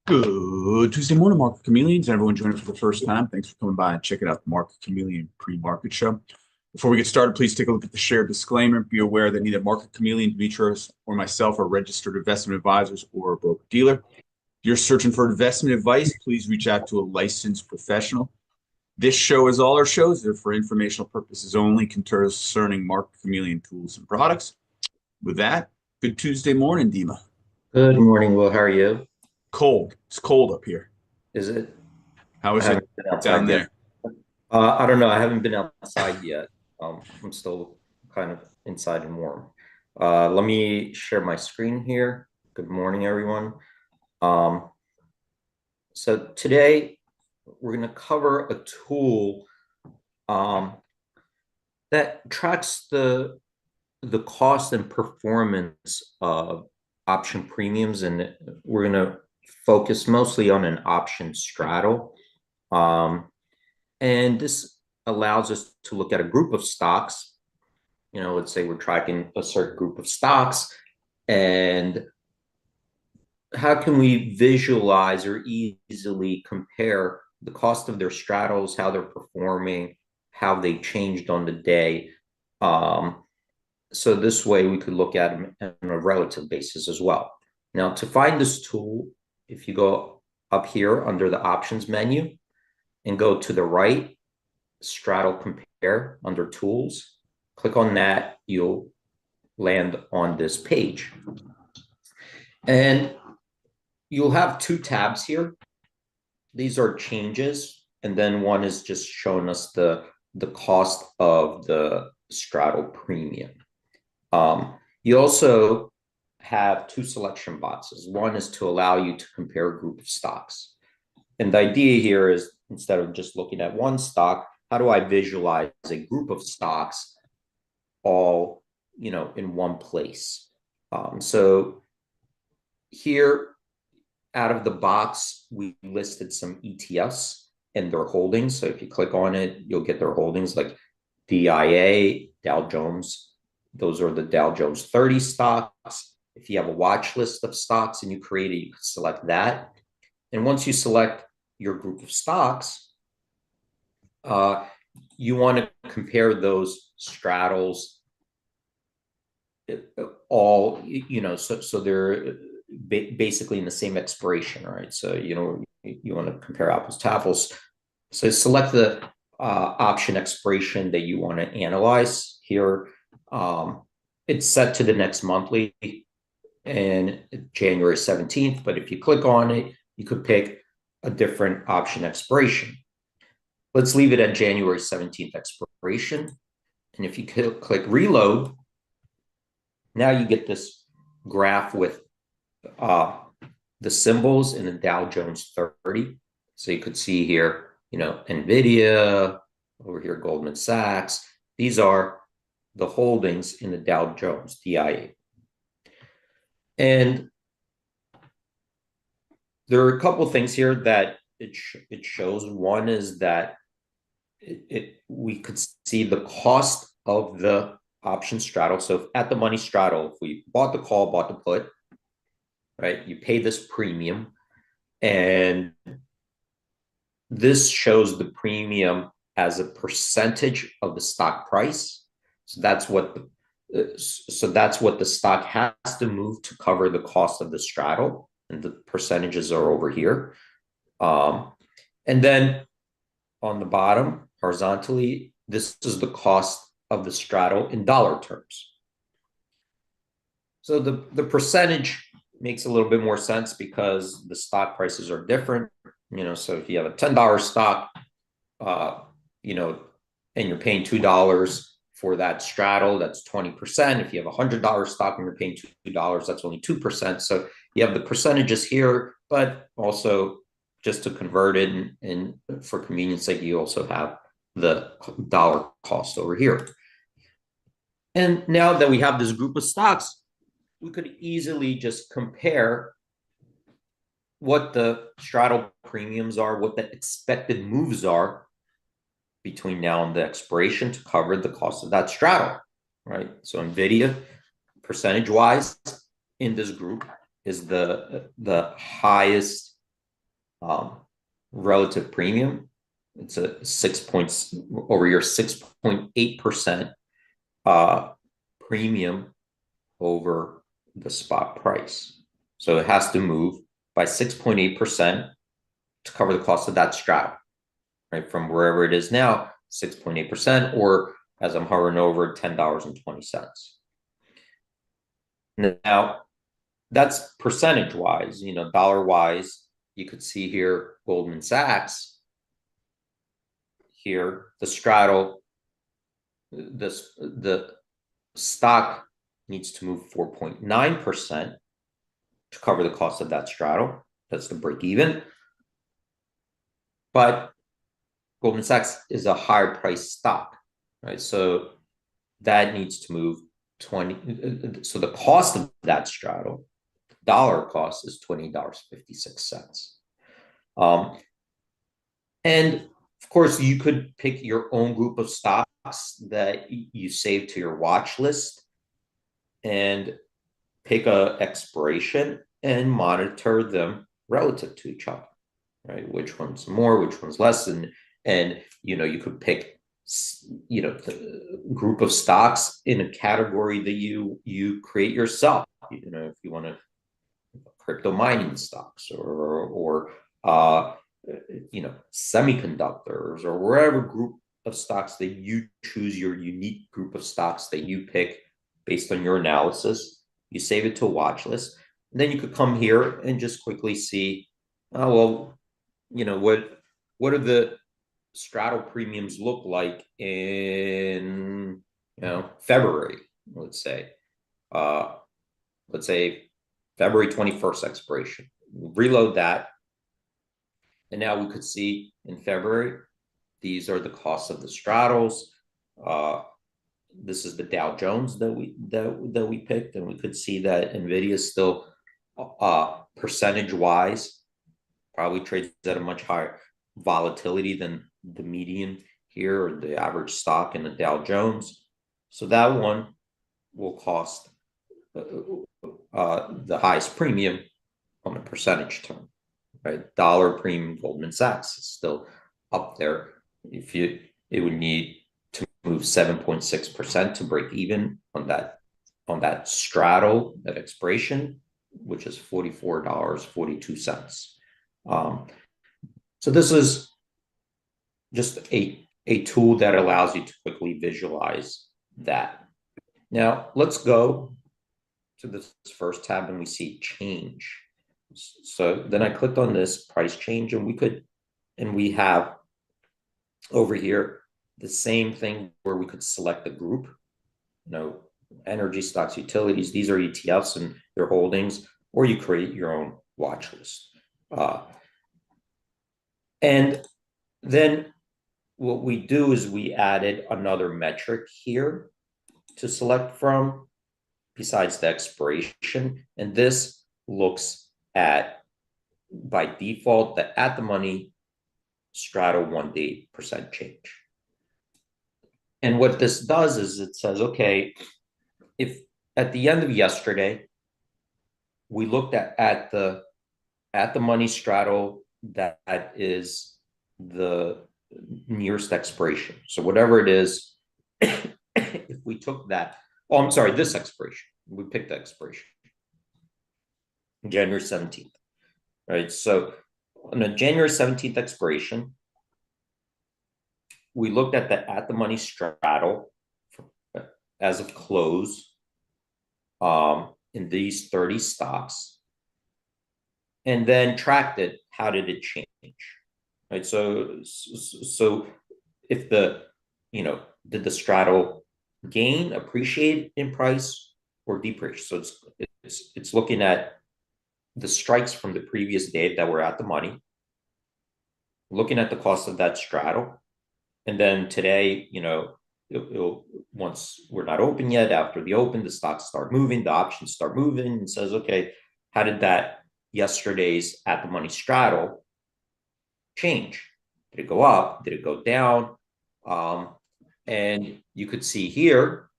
Good Tuesday morning, Market Chameleons, and everyone joining for the first time. Thanks for coming by and checking out the Market Chameleon pre-market show. Before we get started, please take a look at the share disclaimer. Be aware that neither Market Chameleon, Demetrius, or myself are registered investment advisors or a broker dealer. If you're searching for investment advice, please reach out to a licensed professional. This show, as all our shows, are for informational purposes only concerning Market Chameleon tools and products. With that, good Tuesday morning, Dima. Good morning, Will. How are you? Cold. It's cold up here. Is it? How I is it haven't been down outside yet. there? I don't know. I haven't been outside yet. I'm still kind of inside and warm. Let me share my screen here. Good morning, everyone. Um, so today we're going to cover a tool um, that tracks the cost and performance of option premiums, and we're going to focus mostly on an option straddle. And this allows us to look at a group of stocks. Let's say we're tracking a certain group of stocks, and how can we visualize or easily compare the cost of their straddles, how they're performing, how they changed on the day. So this way we could look at them on a relative basis as well. Now, to find this tool, if you go up here under the options menu and go to the right, straddle compare under tools, click on that, you'll land on this page. And you'll have two tabs here. These are changes, and then one is just showing us the cost of the straddle premium. You also have two selection boxes. One is to allow you to compare a group of stocks. And the idea here is, instead of just looking at one stock, how do I visualize a group of stocks all, in one place? So here, out of the box, we listed some ETFs and their holdings. So if you click on it, you'll get their holdings like DIA, Dow Jones. Those are the Dow Jones 30 stocks. If you have a watch list of stocks and you create it, you can select that. And once you select your group of stocks, you want to compare those straddles all, so they're basically in the same expiration, right? So, you want to compare apples to apples. So select the option expiration that you want to analyze here. It's set to the next monthly and January 17th, but if you click on it, you could pick a different option expiration. Let's leave it at January 17th expiration. And if you click reload, now you get this graph with the symbols in the Dow Jones 30. So you could see here, NVIDIA, over here, Goldman Sachs. These are the holdings in the Dow Jones, DIA. And there are a couple of things here that it shows. One is that we could see the cost of the option straddle. So at the money straddle, if we bought the call, bought the put, right, you pay this premium, and this shows the premium as a percentage of the stock price. So that's what the stock has to move to cover the cost of the straddle, and the percentages are over here. And then on the bottom, horizontally, this is the cost of the straddle in dollar terms. So the percentage makes a little bit more sense because the stock prices are different. So if you have a $10 stock, and you're paying $2 for that straddle, that's 20%. If you have a $100 stock and you're paying $2, that's only 2%. So you have the percentages here, but also just to convert it and for convenience sake, you also have the dollar cost over here. And now that we have this group of stocks, we could easily just compare what the straddle premiums are, what the expected moves are between now and the expiration to cover the cost of that straddle, right? So NVIDIA, percentage-wise, in this group is the highest um, relative premium. It's a 6 points over your 6.8% premium over the spot price. So it has to move by 6.8% to cover the cost of that straddle, right? From wherever it is now, 6.8%, or as I'm hovering over, $10.20. Now, that's percentage wise, dollar wise. You could see here Goldman Sachs, here the straddle, the stock needs to move 4.9% to cover the cost of that straddle. That's the break even. But Goldman Sachs is a higher price stock, right? So that needs to move 20. So the cost of that straddle, dollar cost, is $20.56. And of course, you could pick your own group of stocks that you save to your watch list and pick a expiration and monitor them relative to each other, right? Which one's more, which one's less, and you could pick the group of stocks in a category that you create yourself. If you want to crypto mining stocks or semiconductors or wherever group of stocks that you choose, your unique group of stocks that you pick based on your analysis. You save it to a watch list. And then you could come here and just quickly see, oh, well, what are the straddle premiums look like in February, let's say. February 21st expiration. We'll reload that. And now we could see in February, these are the costs of the straddles. This is the Dow Jones that we picked, and we could see that NVIDIA is still percentage-wise probably trades at a much higher volatility than the median here, or the average stock in the Dow Jones. So that one will cost the highest premium on a percentage term, right? Dollar premium Goldman Sachs is still up there. It would need to move 7.6% to break even on that straddle, that expiration, which is $44.42. So this is just a tool that allows you to quickly visualize that. Now let's go to this first tab and we see change. So then I clicked on this price change, and we have over here the same thing where we could select the group, energy stocks, utilities. These are ETFs and their holdings, or you create your own watch list. And then what we do is we added another metric here to select from besides the expiration. And this looks at, by default, the at the money straddle 1 day percent change. And what this does is it says, okay, if at the end of yesterday, we looked at the money straddle that is the nearest expiration. So whatever it is, if we took that, this expiration, we picked the expiration, January 17th, right? So on a January 17th expiration, we looked at the money straddle as of close in these 30 stocks, and then tracked it. How did it change? Right. So if did the straddle gain, appreciate in price, or depreciate? So it's looking at the strikes from the previous day that were at the money, looking at the cost of that straddle, and then today, once we're not open yet, after the open, the stocks start moving, the options start moving, and says, okay, how did that yesterday's at the money straddle change? Did it go up? Did it go down? And you could see here,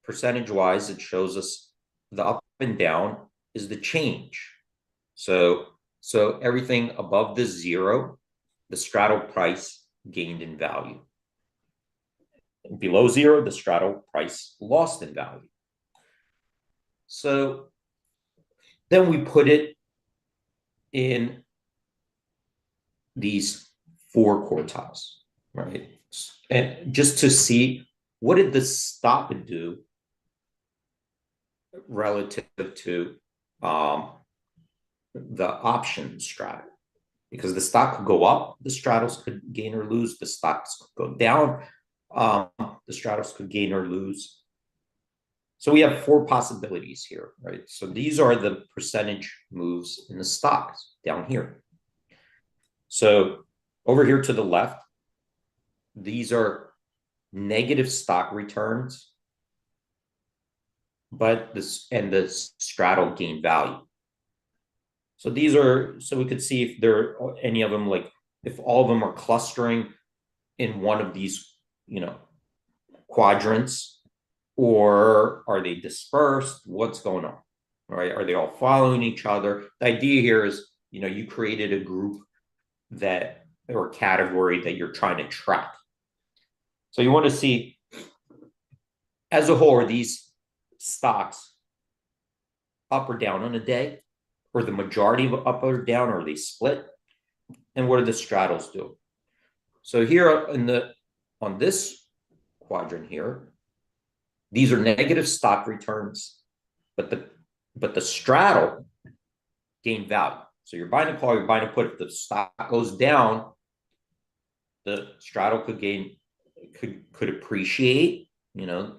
percentage wise, it shows us the up and down is the change. So So everything above the zero, the straddle price gained in value. Below zero, the straddle price lost in value. So then we put it in these four quartiles, right? And just to see what did the stock do relative to the option straddle. Because the stock could go up, the straddles could gain or lose. The stocks could go down, the straddles could gain or lose. So we have four possibilities here, right? So these are the percentage moves in the stocks down here. So over here to the left, these are negative stock returns, but the straddle gain value. So these are, so we could see if there are any of them, like if all of them are clustering in one of these, quadrants, or are they dispersed? What's going on, right? Are they all following each other? The idea here is, you created a group that, or category that you're trying to track. So you want to see, as a whole, are these stocks up or down on a day? Or the majority of up or down, or are they split? And what do the straddles do? So here on this quadrant here, these are negative stock returns, but the straddle gain value. So you're buying a call, you're buying a put. If the stock goes down, the straddle could appreciate, because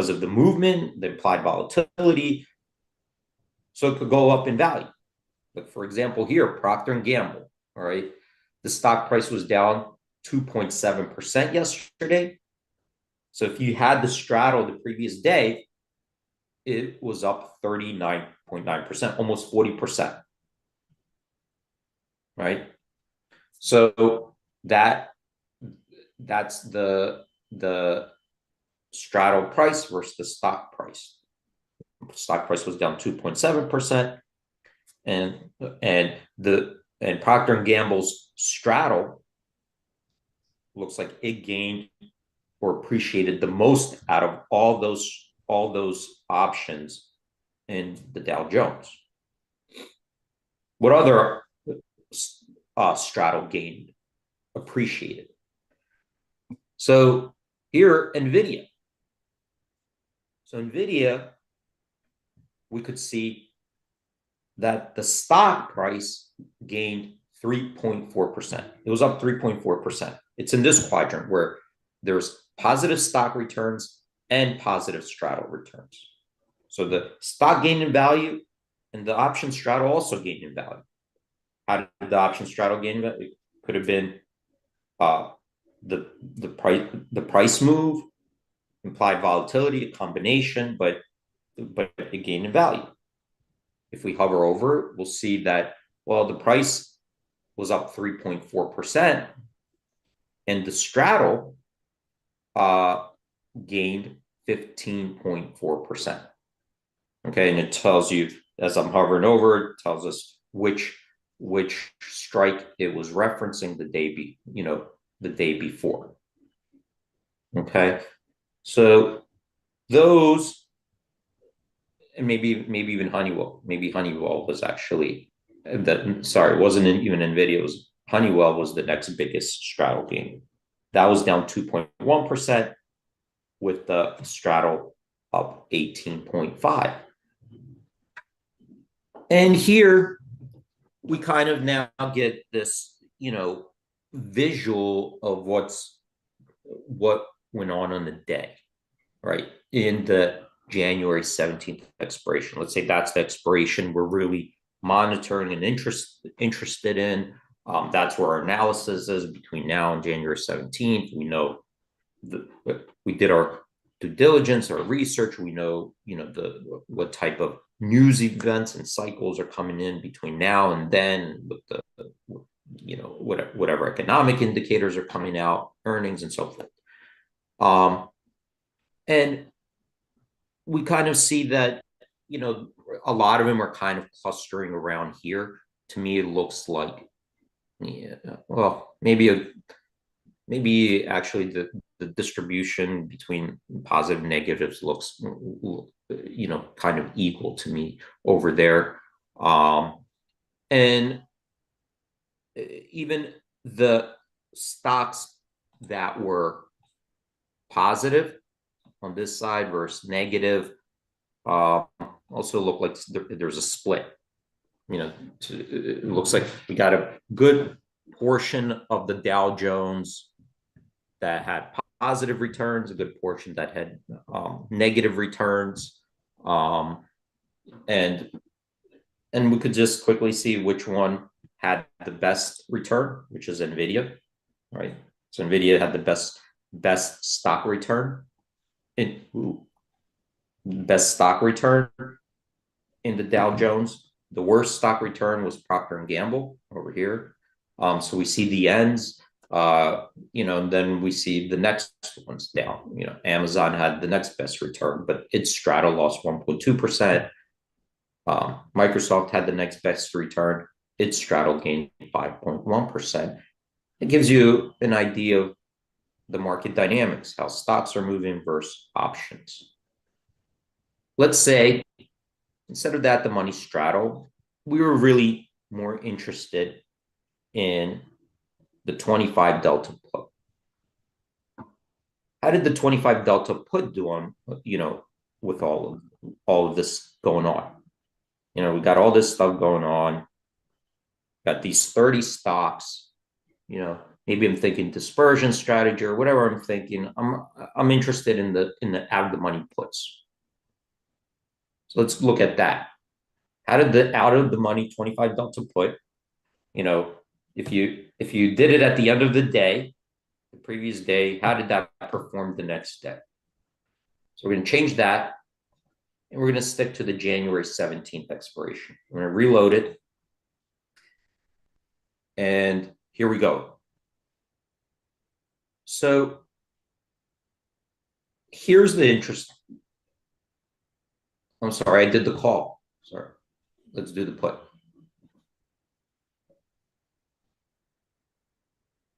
of the movement, the implied volatility. So it could go up in value. But for example, here, Procter & Gamble, all right, the stock price was down 2.7% yesterday. So if you had the straddle the previous day, it was up 39.9%, almost 40%, right? So that's the straddle price versus the stock price. Stock price was down 2.7%, and Procter & Gamble's straddle looks like it gained or appreciated the most out of all those options in the Dow Jones. What other straddle gained, appreciated? So here, NVIDIA. So NVIDIA, we could see that the stock price gained 3.4%. It was up 3.4%. It's in this quadrant where there's positive stock returns and positive straddle returns. So the stock gained in value and the option straddle also gained in value. How did the option straddle gain in value? It could have been the price move, implied volatility, a combination, but it gained in value. If we hover over it, we'll see that, well, the price was up 3.4%, and the straddle gained 15.4%. Okay, and it tells you, as I'm hovering over, it tells us which strike it was referencing the day before. Okay, so those, and maybe even Honeywell. Maybe Honeywell was actually that. Sorry, it wasn't even NVIDIA. It was Honeywell was the next biggest straddle gain. That was down 2.1%, with the straddle up 18.5%. And here we kind of now get this, visual of what went on the day, right? In the January 17th expiration. Let's say that's the expiration we're really monitoring and interested in. That's where our analysis is between now and January 17th. We know we did our due diligence, our research. We know, what type of news events and cycles are coming in between now and then, with the, whatever economic indicators are coming out, earnings and so forth. And we kind of see that, a lot of them are kind of clustering around here. To me, it looks like, yeah, well, maybe actually the distribution between positive and negatives looks, kind of equal to me over there. And even the stocks that were positive on this side versus negative also look like there's a split. It looks like we got a good portion of the Dow Jones that had positive returns, a good portion that had negative returns, and we could just quickly see which one had the best return, which is Nvidia, right? So Nvidia had the best stock return in the Dow Jones. The worst stock return was Procter and Gamble over here. So we see the ends, and then we see the next ones down. Amazon had the next best return, but its straddle lost 1.2%. Microsoft had the next best return. Its straddle gained 5.1%. It gives you an idea of the market dynamics, how stocks are moving versus options. Let's say, instead of that, the money straddle, we were really more interested in the 25 delta put. How did the 25 delta put do on, with all of this going on? We got all this stuff going on. Got these 30 stocks. Maybe I'm thinking dispersion strategy or whatever I'm thinking. I'm interested in the out of the money puts. So let's look at that. How did the out of the money 25 delta put? If you did it at the end of the day, the previous day, how did that perform the next day? So we're going to change that, and we're going to stick to the January 17th expiration. We're going to reload it, and here we go. So here's the interest. I'm sorry, I did the call. Sorry. Let's do the put.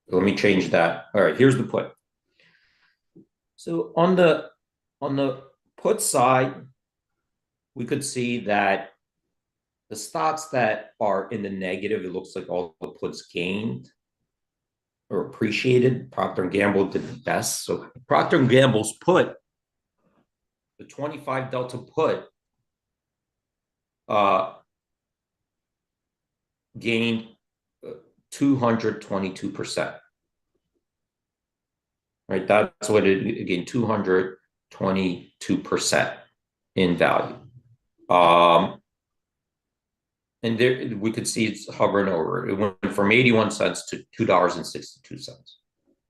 Let me change that. All right, here's the put. So on the put side, we could see that the stocks that are in the negative, it looks like all the puts gained or appreciated. Procter & Gamble did the best. So Procter & Gamble's put, the 25 delta put, gained 222%. Right, that's what it gained, 222% in value. And there we could see it's hovering over. It went from 81 cents to $2.62.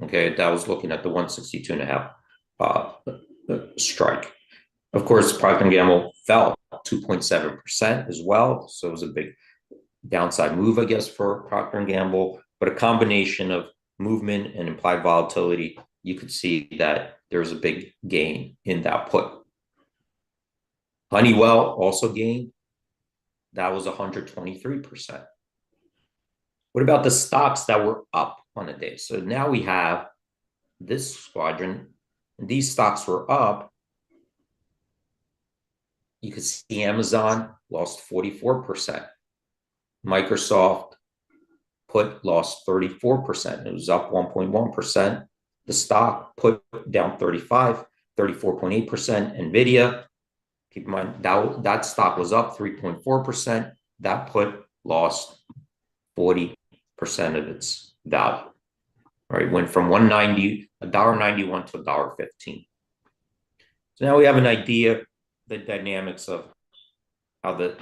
Okay, that was looking at the 162.5 strike. Of course, Procter & Gamble fell 2.7% as well. So it was a big downside move, I guess, for Procter & Gamble. But a combination of movement and implied volatility, you could see that there was a big gain in that put. Honeywell also gained. That was 123%. What about the stocks that were up on the day? So now we have this squadron, and these stocks were up. You can see Amazon lost 44%. Microsoft put lost 34%. It was up 1.1%. The stock put down 34.8%. Nvidia, keep in mind that stock was up 3.4%. That put lost 40% of its value. All right, went from $1.91 to $1.15. So now we have an idea the dynamics of how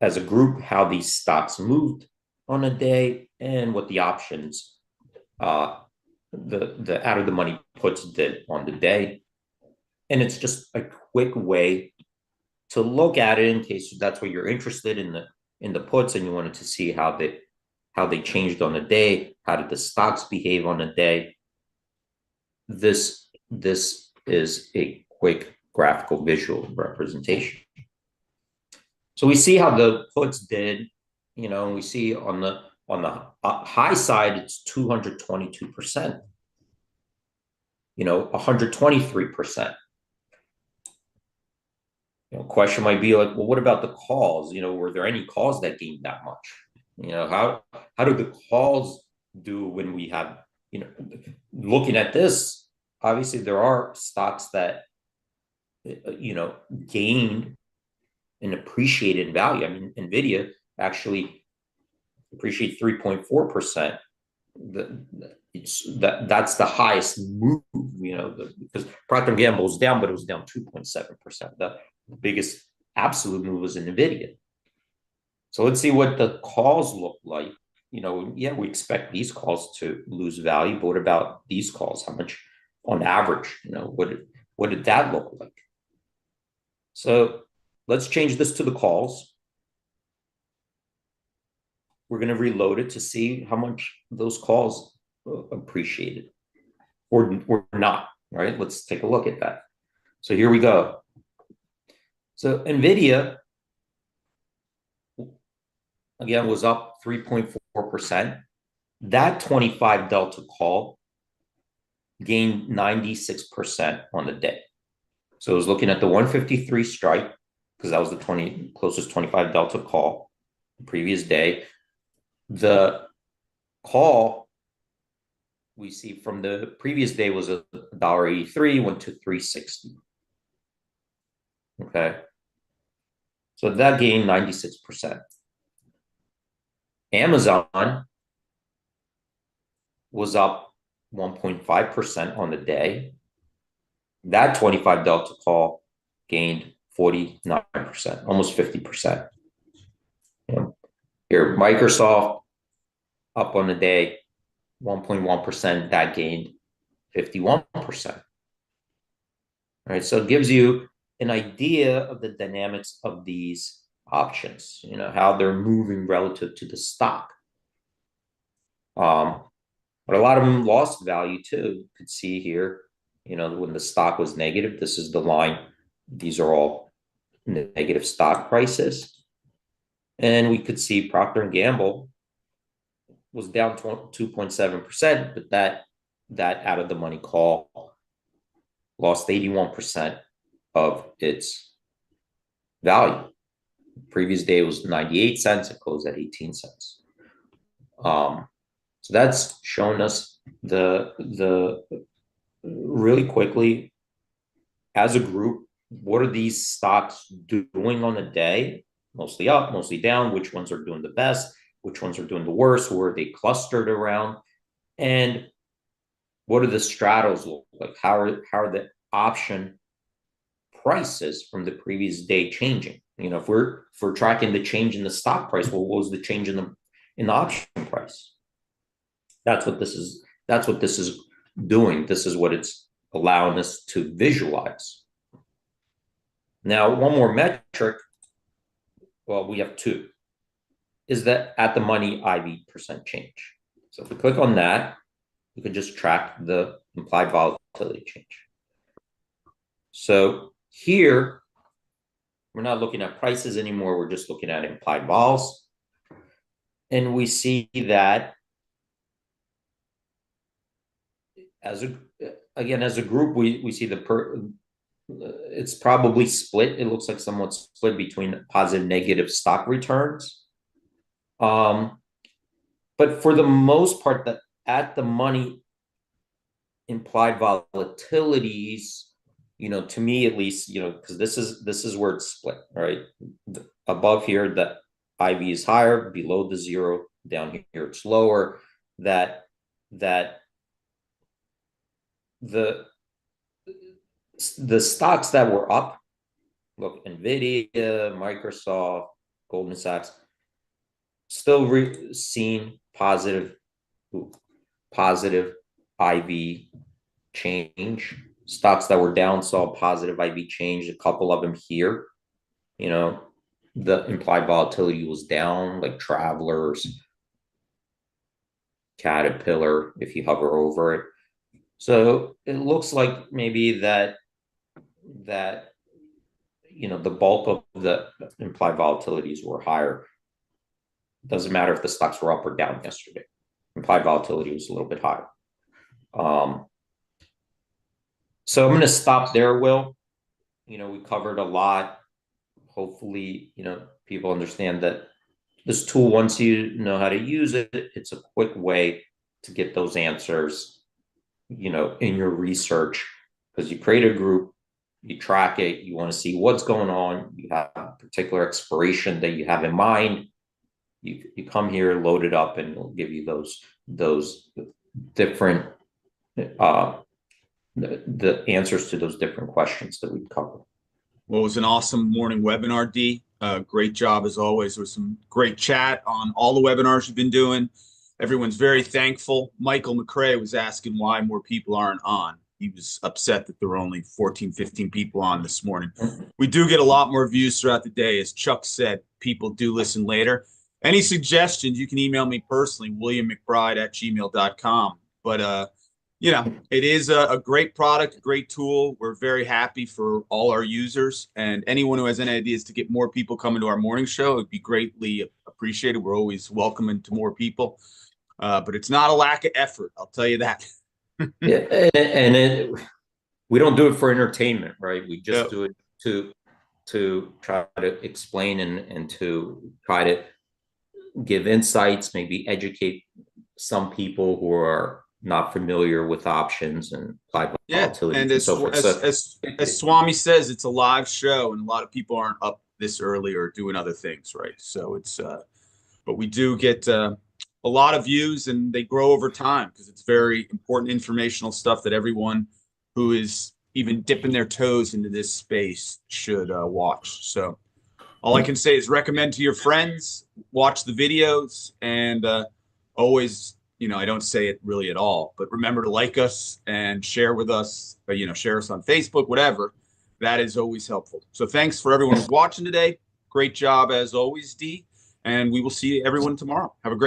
as a group, how these stocks moved on a day and what the options, the out of the money puts did on the day. And it's just a quick way to look at it in case that's what you're interested in the puts and you wanted to see how they changed on the day. How did the stocks behave on the day? This is a quick graphical visual representation. So we see how the puts did, and we see on the high side, it's 222%, 123%. Question might be like, well, what about the calls? Were there any calls that gained that much? How do the calls do when we have, looking at this, obviously there are stocks that, gained and appreciated value. I mean, NVIDIA actually appreciated 3.4%. That's the highest move, because Procter & Gamble was down, but it was down 2.7%. The biggest absolute move was in NVIDIA. So let's see what the calls look like. Yeah, we expect these calls to lose value, but what about these calls? How much on average, what did that look like? So let's change this to the calls. We're going to reload it to see how much those calls appreciated or not, right? Let's take a look at that. So here we go. So NVIDIA, again, was up 3.4%. That 25 delta call gained 96% on the day. So I was looking at the 153 strike, because that was the closest 25 delta call the previous day. The call we see from the previous day was $1.83, went to $3.60. Okay. So that gained 96%. Amazon was up 1.5% on the day. That 25 delta call gained 49%, almost 50%. Here, Microsoft up on the day, 1.1%, that gained 51%. All right, so it gives you an idea of the dynamics of these options, how they're moving relative to the stock. But a lot of them lost value too. You could see here, when the stock was negative, this is the line. These are all negative stock prices. And we could see Procter & Gamble was down 2.7%, but that out of the money call lost 81% of its value. The previous day was 98 cents. It closed at 18 cents. So that's showing us the really quickly as a group, what are these stocks doing on the day? Mostly up, mostly down. Which ones are doing the best? Which ones are doing the worst? Where are they clustered around? And what do the straddles look like? How are the option prices from the previous day changing? If we're tracking the change in the stock price, well, what was the change in the option price? That's what this is doing. This is what it's allowing us to visualize. Now, one more metric. Well, we have two. Is that at the money IV percent change? So if we click on that, we can just track the implied volatility change. So here, we're not looking at prices anymore. We're just looking at implied vols. And we see that as a group, we see it's probably split. It looks like somewhat split between positive, negative stock returns. But for the most part, the at the money implied volatilities, to me at least, because this is where it's split, right? Above here, the IV is higher, below the zero, down here it's lower. That the stocks that were up, look, NVIDIA, Microsoft, Goldman Sachs, still seeing positive IV change. Stocks that were down saw positive IV change. A couple of them here, the implied volatility was down, like Travelers, Caterpillar, if you hover over it. So it looks like maybe that the bulk of the implied volatilities were higher. Doesn't matter if the stocks were up or down yesterday. Implied volatility was a little bit higher. So I'm going to stop there, Will. We covered a lot. Hopefully, people understand that this tool, once you know how to use it, it's a quick way to get those answers, in your research, because you create a group, you track it, you want to see what's going on, you have a particular expiration that you have in mind. You come here, load it up, and it'll give you those different the answers to those different questions that we covered. Well, it was an awesome morning webinar, D. Great job as always. There was some great chat on all the webinars you've been doing. Everyone's very thankful. Michael McCrae was asking why more people aren't on. He was upset that there were only 14, 15 people on this morning. We do get a lot more views throughout the day. As Chuck said, people do listen later. Any suggestions, you can email me personally, williammcbride@gmail.com. But, it is a great product, a great tool. We're very happy for all our users. And anyone who has any ideas to get more people coming to our morning show, it would be greatly appreciated. We're always welcoming to more people. But it's not a lack of effort, I'll tell you that. Yeah, we don't do it for entertainment, right? We just do it to try to explain and to try to give insights, maybe educate some people who are not familiar with options and implied volatility. And so forth. As Swami says, it's a live show, and a lot of people aren't up this early or doing other things, right? So it's but we do get a lot of views, and they grow over time because it's very important informational stuff that everyone who is even dipping their toes into this space should watch. So all I can say is recommend to your friends, watch the videos, and always, I don't say it really at all, but remember to like us and share with us, share us on Facebook, whatever. That is always helpful. So thanks for everyone who's watching today. Great job as always, D. And we will see everyone tomorrow. Have a great